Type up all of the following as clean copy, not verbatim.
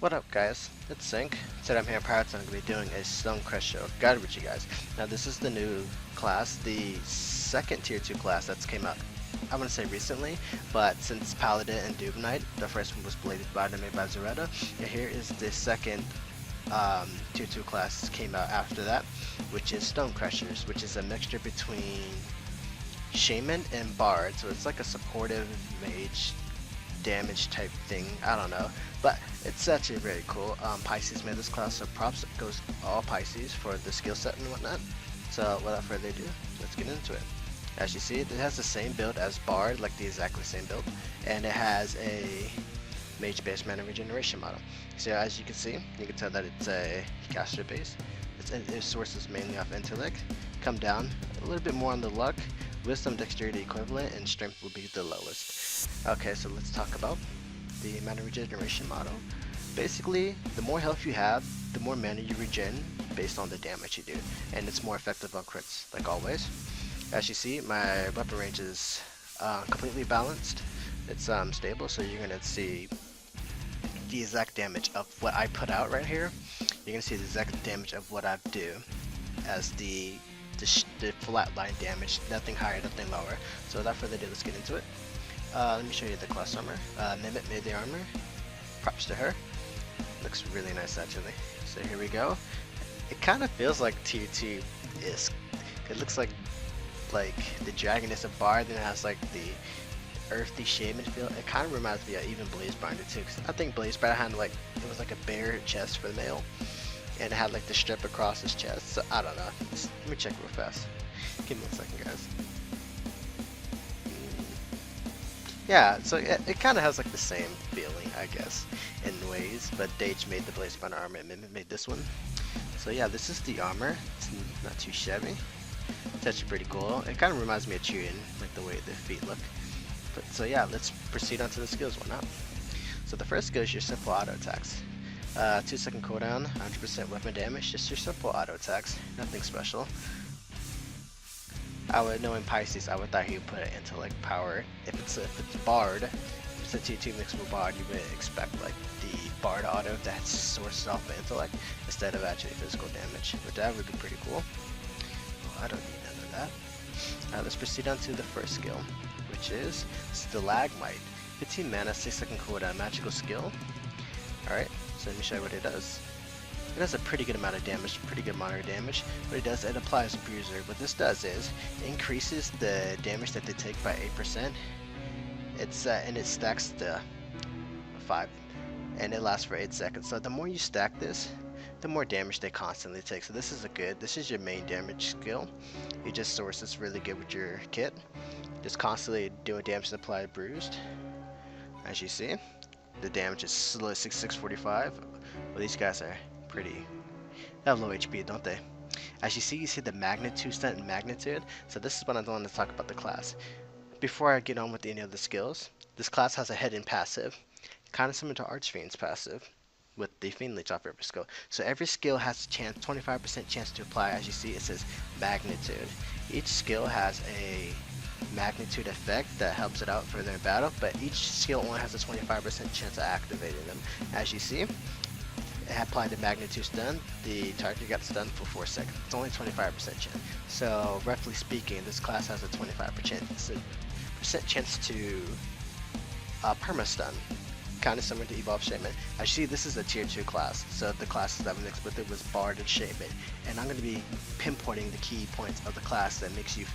What up guys, it's Sync. Today I'm here in Pirates and I'm going to be doing a StoneCrusher guide with you guys. Now this is the new class, the second tier 2 class that's came out, I want to say recently, but since Paladin and Doom Knight, the first one was Bladed Bard made by Zaretta, and here is the second tier 2 class came out after that, which is StoneCrushers, which is a mixture between Shaman and Bard, so it's like a supportive mage damage type thing, I don't know, but it's actually very cool. Pisces made this class, so props goes all Pisces for the skill set and whatnot. So without further ado, let's get into it. As you see, it has the same build as Bard, like the exactly same build, and it has a mage based mana regeneration model. So as you can see, you can tell that it's a caster base. Its sources mainly off intellect, come down a little bit more on the luck, wisdom, dexterity equivalent, and strength will be the lowest. Okay, so let's talk about the mana regeneration model. Basically, the more health you have, the more mana you regen based on the damage you do, and it's more effective on crits, like always. As you see, my weapon range is completely balanced. It's stable, so you're gonna see the exact damage of what I put out right here. You're gonna see the exact damage of what I do as the flatline damage, nothing higher, nothing lower. So without further ado, let's get into it. Let me show you the class armor. Mimit made the armor. Props to her. Looks really nice actually. So here we go. It kind of feels like tier 2 is. It looks like the dragon is a bard, and it has like the earthy shaman feel. It kind of reminds me of even Blazebinder too, because I think Blazebinder had like, it was like a bare chest for the male, and it had like the strip across his chest. So I don't know. Let me check real fast. Give me 1 second, guys. Yeah, so it kind of has like the same feeling, I guess, in ways, but Dage made the Blazebinder armor and Mimit made this one. So yeah, this is the armor. It's not too shabby. It's actually pretty cool. It kind of reminds me of Tyrion, like the way the feet look. But so yeah, let's proceed on to the skills, whatnot. So the first skill is your simple auto attacks. 2-second cooldown, 100% weapon damage, just your simple auto attacks, nothing special. Knowing Pisces, I would thought he would put it into like power. If it's Bard, if it's a T2 mixed with Bard, you would expect like the Bard auto that's sourced off of intellect instead of actually physical damage, which that would be pretty cool. I don't need none of that. Let's proceed on to the first skill, which is Stalagmite. 15 mana, 6-second cooldown, magical skill. Alright, so let me show you what it does. It does a pretty good amount of damage, pretty good moderate damage. What it does, it applies Bruiser. What this does is, it increases the damage that they take by 8%. And it stacks the 5, and it lasts for 8 seconds. So the more you stack this, the more damage they constantly take. So this is your main damage skill. You just source this really good with your kit. Just constantly doing damage applied bruised. As you see, the damage is 645. Well, these guys are pretty, they have low HP, don't they? As you see the magnitude stunt and magnitude. So this is what I'm going to talk about the class. Before I get on with any of the skills, this class has a hidden passive, kind of similar to Archfiend's passive, with the Fiend Leech off every skill. So every skill has a chance, 25% chance to apply. As you see, it says magnitude. Each skill has a magnitude effect that helps it out further in battle, but each skill only has a 25% chance of activating them. As you see, it applied the magnitude stun, the target got stunned for 4 seconds. It's only 25% chance. So roughly speaking, this class has a 25% chance to perma stun. Kind of similar to Evolve Shaman. As you see, this is a tier 2 class, so the classes that we mixed with it was Bard and Shaman, and I'm going to be pinpointing the key points of the class that makes you,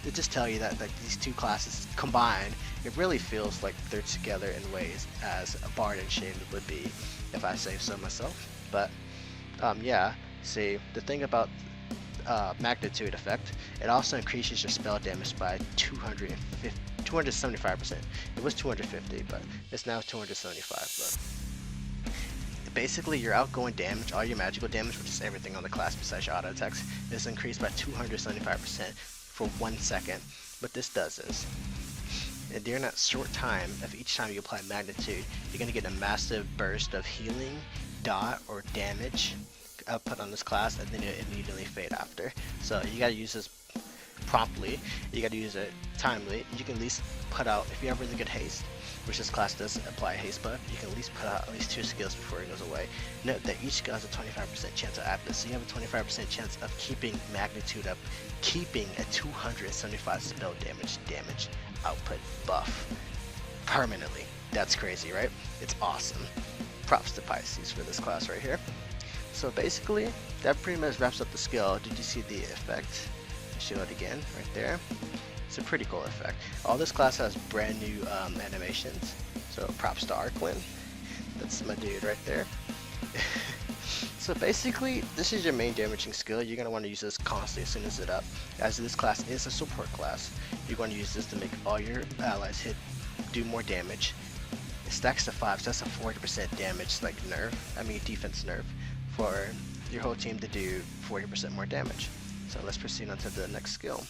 to just tell you that like these two classes combined, it really feels like they're together in ways as a Bard and Shaman would be, if I say so myself. But yeah, see, the thing about magnitude effect, it also increases your spell damage by 275%. It was 250, but it's now 275. But basically, your outgoing damage, all your magical damage, which is everything on the class besides your auto attacks, is increased by 275% for 1 second. What this does is, and during that short time of each time you apply magnitude, you're going to get a massive burst of healing, dot, or damage output on this class, and then it immediately fade after. So you gotta use this promptly, you gotta use it timely. You can at least put out, if you have really good haste, which this class does apply a haste buff, you can at least put out at least 2 skills before it goes away. Note that each skill has a 25% chance of active, so you have a 25% chance of keeping magnitude up, keeping a 275 spell damage output buff permanently. That's crazy, right? It's awesome. Props to Pisces for this class right here. So basically, that pretty much wraps up the skill. Did you see the effect? I'll show it again right there. It's a pretty cool effect. All this class has brand new animations, so props to Arkwin. That's my dude right there. So basically, this is your main damaging skill. You're going to want to use this constantly as soon as it's up. As this class is a support class, you're going to use this to make all your allies do more damage. It stacks to 5, so that's a 40% damage defense nerf for your whole team to do 40% more damage. So let's proceed on to the next skill.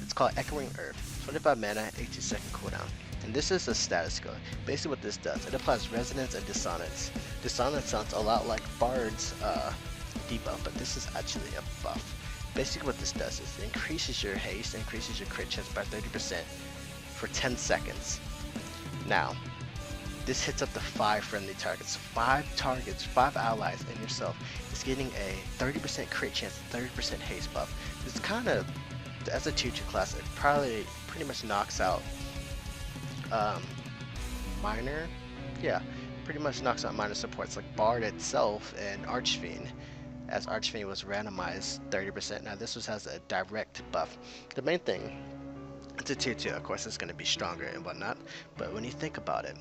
It's called Echoing Earth, 25 mana, 18-second cooldown. And this is a status skill. Basically what this does, it applies resonance and dissonance. Dissonance sounds a lot like Bard's debuff, but this is actually a buff. Basically what this does is it increases your haste, increases your crit chance by 30% for 10 seconds. Now, this hits up to 5 friendly targets. 5 allies and yourself is getting a 30% crit chance, 30% haste buff. It's kind of, as a tier 2 class, it pretty much knocks out minor supports like Bard itself and Archfiend, as Archfiend was randomized 30%. Now this has a direct buff. The main thing, it's a tier 2, of course it's going to be stronger and whatnot, but when you think about it,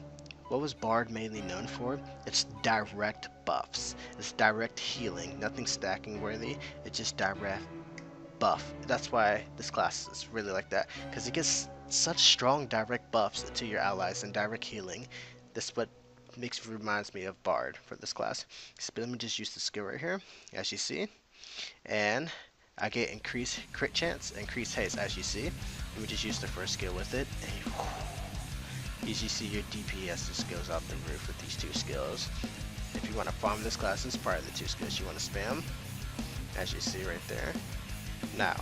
what was Bard mainly known for? It's direct buffs. It's direct healing, nothing stacking worthy, it's just direct buff. That's why this class is really like that, because it gets such strong direct buffs to your allies and direct healing. This is what reminds me of Bard for this class. So let me just use the skill right here, as you see, and I get increased crit chance, increased haste, as you see. Let me just use the first skill with it, and as you see, your DPS just goes out the roof with these 2 skills. If you want to farm this class, this is part of the 2 skills you want to spam, as you see right there. Now,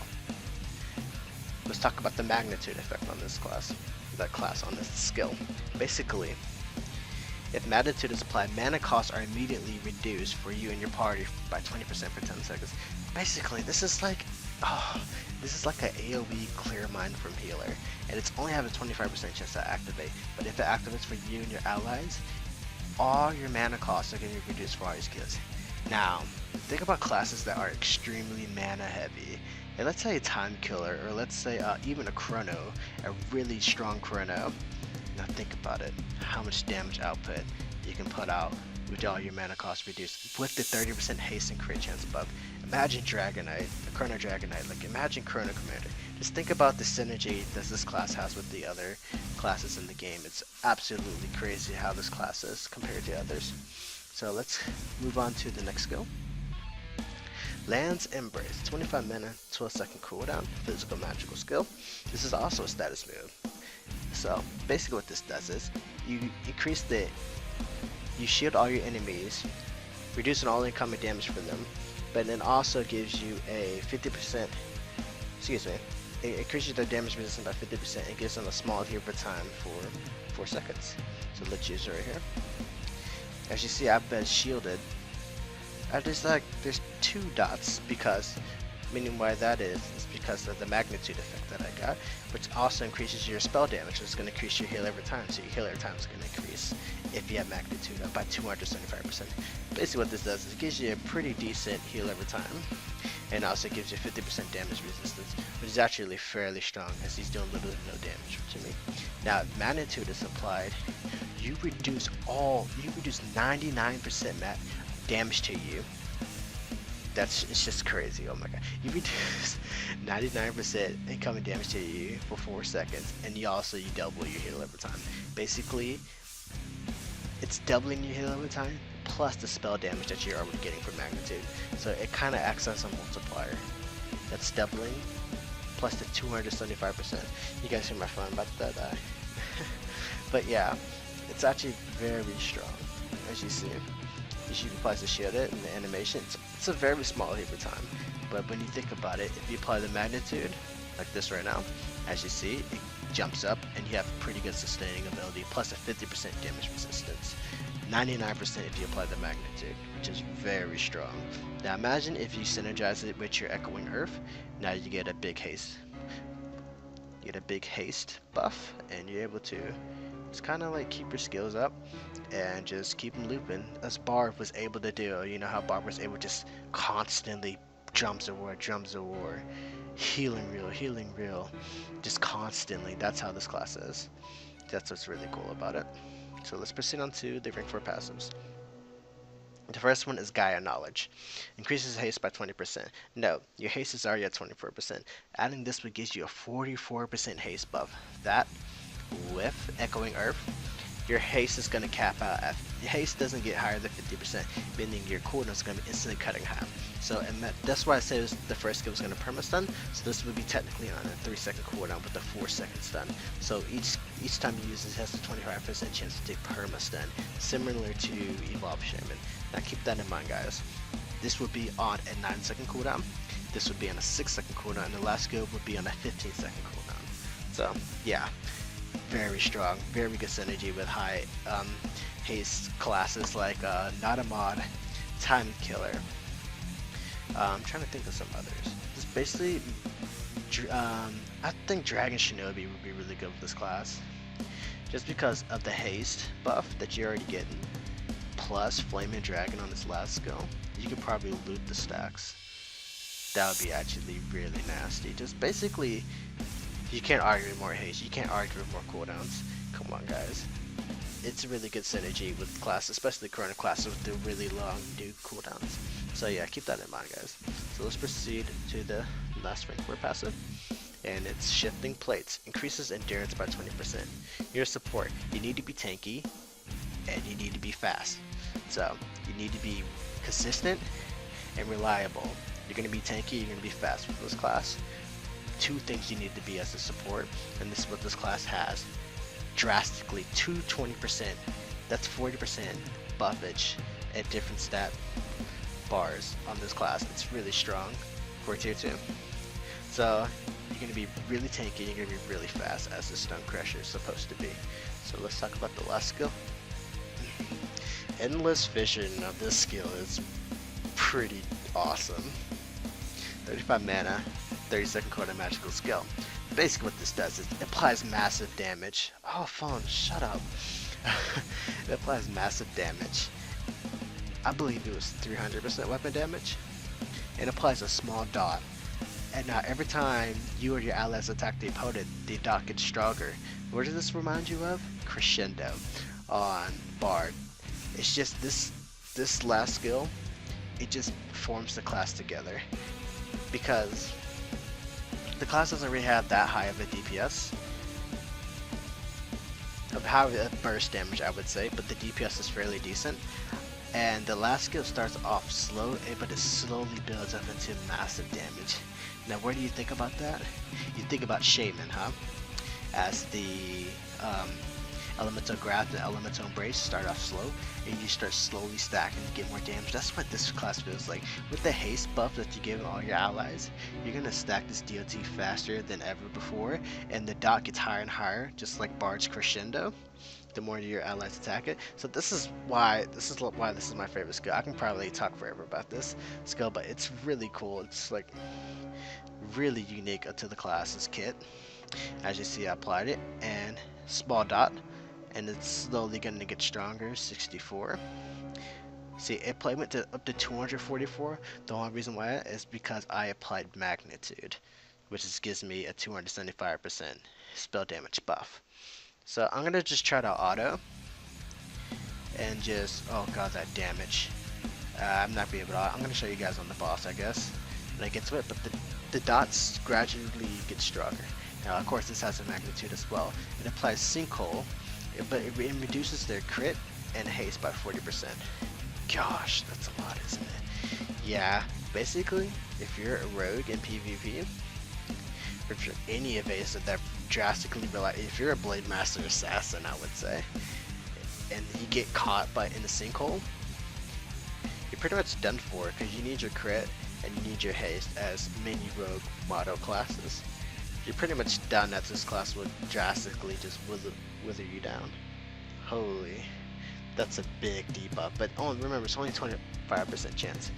let's talk about the magnitude effect on this class, on this skill. Basically, if magnitude is applied, mana costs are immediately reduced for you and your party by 20% for 10 seconds. Basically, this is like an AoE clear mind from healer, and it's only have a 25% chance to activate. But if it activates for you and your allies, all your mana costs are going to be reduced for all your skills. Now, think about classes that are extremely mana heavy. And let's say a time killer, or let's say even a chrono, a really strong chrono. Now think about it, how much damage output you can put out with all your mana costs reduced with the 30% haste and crit chance above. Imagine Dragonite, a Chrono Dragonite, like imagine Chrono Commander. Just think about the synergy that this class has with the other classes in the game. It's absolutely crazy how this class is compared to others. So let's move on to the next skill. Land's Embrace, 25 mana, 12-second cooldown, physical magical skill. This is also a status move. So basically what this does is you shield all your enemies, reducing all incoming damage for them, but then also gives you a 50%, it increases their damage resistance by 50% and gives them a small heal per time for 4 seconds. So let's use it right here. As you see, I've been shielded. There's 2 dots, because meaning why that is because of the magnitude effect that I got, which also increases your spell damage. It's going to increase your heal every time, so your heal every time is going to increase if you have magnitude up by 275%. Basically what this does is it gives you a pretty decent heal every time, and also gives you 50% damage resistance, which is actually fairly strong, as he's doing little to no damage to me. Now if magnitude is applied, you reduce 99% damage to you. It's just crazy. Oh my god. You reduce 99% incoming damage to you for 4 seconds, and you double your heal every time. Basically, it's doubling your heal every time plus the spell damage that you're already getting from magnitude. So it kind of acts as a multiplier. That's doubling plus the 275%. You guys hear my phone about that? But yeah, it's actually very strong, as you see. You apply the shield it and the animation. It's a very small hit per time, but when you think about it, if you apply the magnitude like this right now, as you see, jumps up, and you have pretty good sustaining ability, plus a 50% damage resistance. 99% if you apply the magnitude, which is very strong. Now imagine if you synergize it with your Echoing Earth, now you get a big haste. You get a big haste buff, and you're able to just kind of like keep your skills up and just keep them looping, as Barb was able to do. You know how Barb was able to just constantly drums of war, healing real, just constantly. That's how this class is. That's what's really cool about it. So let's proceed on to the rank 4 passives. The first one is Gaia Knowledge. Increases haste by 20%. No, your haste is already at 24%. Adding this would give you a 44% haste buff. That, with Echoing Earth, your haste is going to cap out at, your haste doesn't get higher than 50%, meaning your cooldown is going to be instantly cut in half. So that's why I said the first skill was going to perma-stun, so this would be technically on a 3-second cooldown with a 4-second stun. So each time you use this, it has a 25% chance to take perma-stun, similar to Evolve Shaman. Now keep that in mind, guys. This would be on a 9-second cooldown, this would be on a 6-second cooldown, and the last skill would be on a 15-second cooldown. So yeah, very strong, very good synergy with high haste classes like Not a Mod, Time Killer. I'm trying to think of some others. Just basically, I think Dragon Shinobi would be really good with this class, just because of the haste buff that you're already getting, plus Flaming Dragon on this last skill. You could probably loot the stacks. That would be actually really nasty. Just basically, you can't argue with more haste. You can't argue with more cooldowns. Come on, guys. It's a really good synergy with classes, especially the current classes with the really long new cooldowns. So yeah, keep that in mind, guys. So let's proceed to the last rank 4 passive, and it's Shifting Plates. Increases endurance by 20%. Your support, you need to be tanky, and you need to be fast. So you need to be consistent and reliable. You're going to be tanky, you're going to be fast with this class. 2 things you need to be as a support, and this is what this class has. Drastically, 20%. That's 40% buffage at different stat bars on this class. It's really strong for tier 2. So you're going to be really tanky, you're going to be really fast as the StoneCrusher is supposed to be. So let's talk about the last skill. Endless Vision of this skill is pretty awesome. 35 mana, 30-second cooldown magical skill. Basically what this does is it applies massive damage. Oh, phone, shut up. It applies massive damage. I believe it was 300% weapon damage. It applies a small dot. And now every time you or your allies attack the opponent, the dot gets stronger. What does this remind you of? Crescendo on Bard. It's just this last skill, it just forms the class together. Because the class doesn't really have that high of a DPS, of how a burst damage I would say, but the DPS is fairly decent. And the last skill starts off slow, but it slowly builds up into massive damage. Now where do you think about that? You think about Shaman, huh? As the Elemental Graft and Elemental Embrace start off slow, and you start slowly stacking to get more damage. That's what this class feels like. With the haste buff that you give all your allies, you're gonna stack this DOT faster than ever before, and the dot gets higher and higher, just like Bard's Crescendo, the more your allies attack it. So this is why this is my favorite skill. I can probably talk forever about this skill, but it's really cool. It's like really unique to the class's kit. As you see, I applied it, and small dot, and it's slowly going to get stronger. 64. See, it went to up to 244. The only reason why is because I applied magnitude, which gives me a 275% spell damage buff. So I'm gonna just try to auto and just, oh god, that damage. I'm not be able to. I'm gonna show you guys on the boss, I guess, when I get to it. But the dots gradually get stronger. Now, of course, this has a magnitude as well. It applies Sinkhole, but it reduces their crit and haste by 40%. Gosh, that's a lot, isn't it? Yeah, basically, if you're a rogue in PvP, or if you're any evasive that drastically rely, if you're a Blade Master Assassin, I would say, and you get caught in the sinkhole, you're pretty much done for, because you need your crit and you need your haste as many rogue motto classes. you're pretty much done as this class would drastically just wither you down. Holy, that's a big debuff, but remember, it's only 25% chance.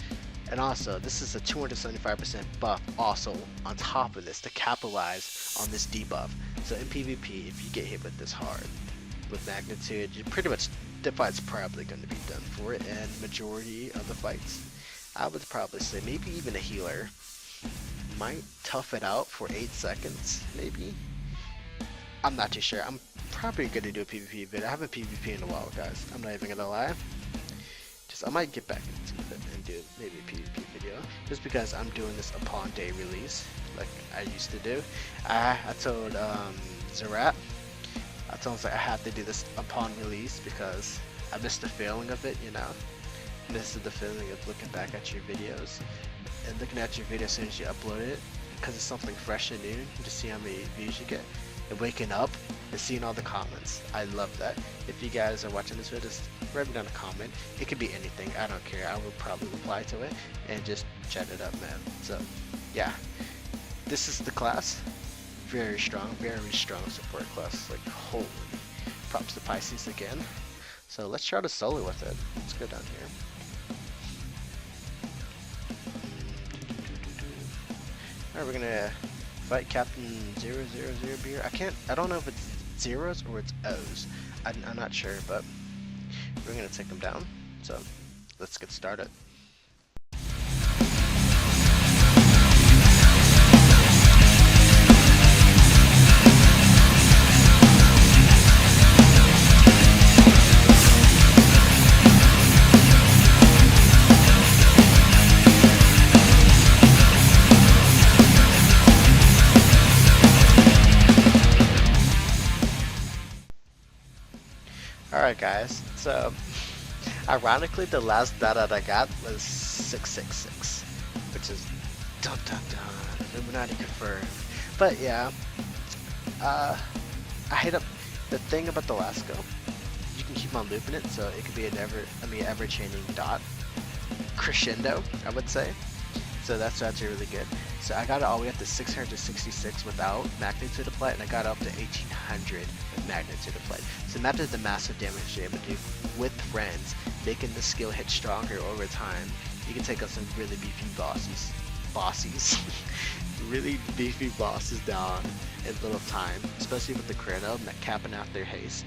And also, this is a 275% buff also on top of this to capitalize on this debuff. So in PvP, if you get hit with this hard, with magnitude, you pretty much, the fight's probably going to be done for it, and majority of the fights, I would probably say maybe even a healer might tough it out for 8 seconds, maybe. I'm not too sure. I'm probably going to do a PvP video. I haven't PvP in a while, guys. I'm not even going to lie. I might get back into it and do maybe a PvP video, just because I'm doing this upon day release, like I used to do. I told Zerat, I told him I have to do this upon release because I missed the feeling of it, you know. Missed the feeling of looking back at your videos and looking at your video as soon as you upload it, because it's something fresh and new. You just see how many views you get. And waking up and seeing all the comments, I love that. If you guys are watching this video, just write me down a comment. It could be anything, I don't care. I will probably reply to it and just chat it up, man. So yeah, this is the class. Very strong support class. Like, holy, props to Pisces again. So let's try to solo with it. Let's go down here. Alright, we're gonna fight Captain 000 Beer. I don't know if it's zeros or it's O's. I'm not sure, but we're gonna take them down. So let's get started. Alright guys, so ironically the last data that I got was 666, which is dun dun dun, Illuminati confirmed. But yeah, I hit up the thing about the last scope. You can keep on looping it, so it could be an ever changing dot crescendo, I would say. So that's actually really good. So I got it all the way up to 666 without magnitude applied, and I got up to 1800 with magnitude applied. So imagine the massive damage you're able to do with friends, making the skill hit stronger over time. You can take out some really beefy bosses, really beefy bosses down in little time, especially with the Chrono capping out their haste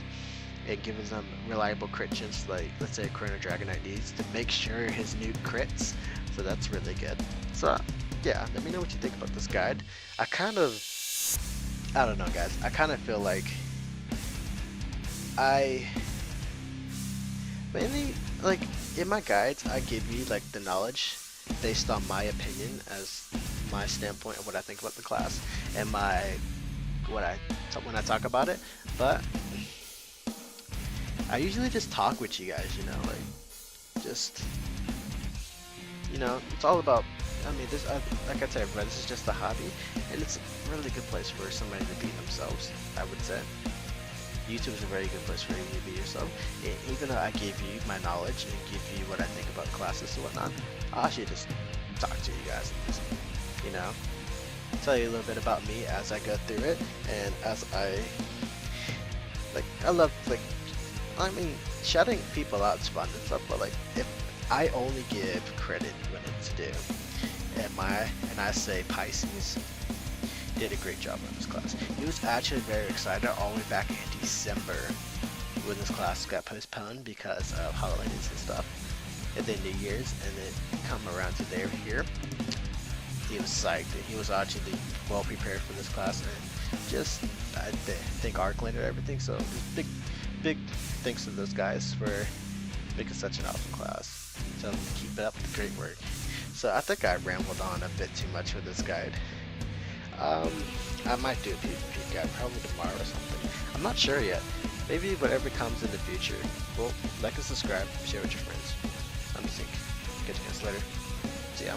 and giving them reliable crit chance, like let's say a Chrono Dragon Knight needs to make sure his nuke crits. So that's really good. So yeah, let me know what you think about this guide. I don't know guys, I kind of feel like mainly like in my guides I give you like the knowledge based on my opinion as my standpoint of what I think about the class and when I talk about it, but I usually just talk with you guys, you know, like just, you know, it's all about, I mean, this, like I said, this is just a hobby, and it's a really good place for somebody to be themselves, I would say. YouTube is a very good place for you to be yourself. And even though I gave you my knowledge and give you what I think about classes and whatnot, I should just talk to you guys and just, you know, tell you a little bit about me as I go through it, and as I love, like, I mean, shouting people out is fun and stuff, but like, if I only give credit when it's due, and I say Pisces did a great job on this class. He was actually very excited all the way back in December when this class got postponed because of holidays and stuff, and then New Year's, and then come around to here. He was psyched. He was actually well prepared for this class, and just I think Arcland and everything. So big thanks to those guys for making such an awesome class. So keep up the great work. So I think I rambled on a bit too much with this guide. I might do a PvP guide probably tomorrow or something. I'm not sure yet. Maybe whatever comes in the future. Well, like and subscribe, share with your friends. I'm Zink. Catch you guys later. See ya.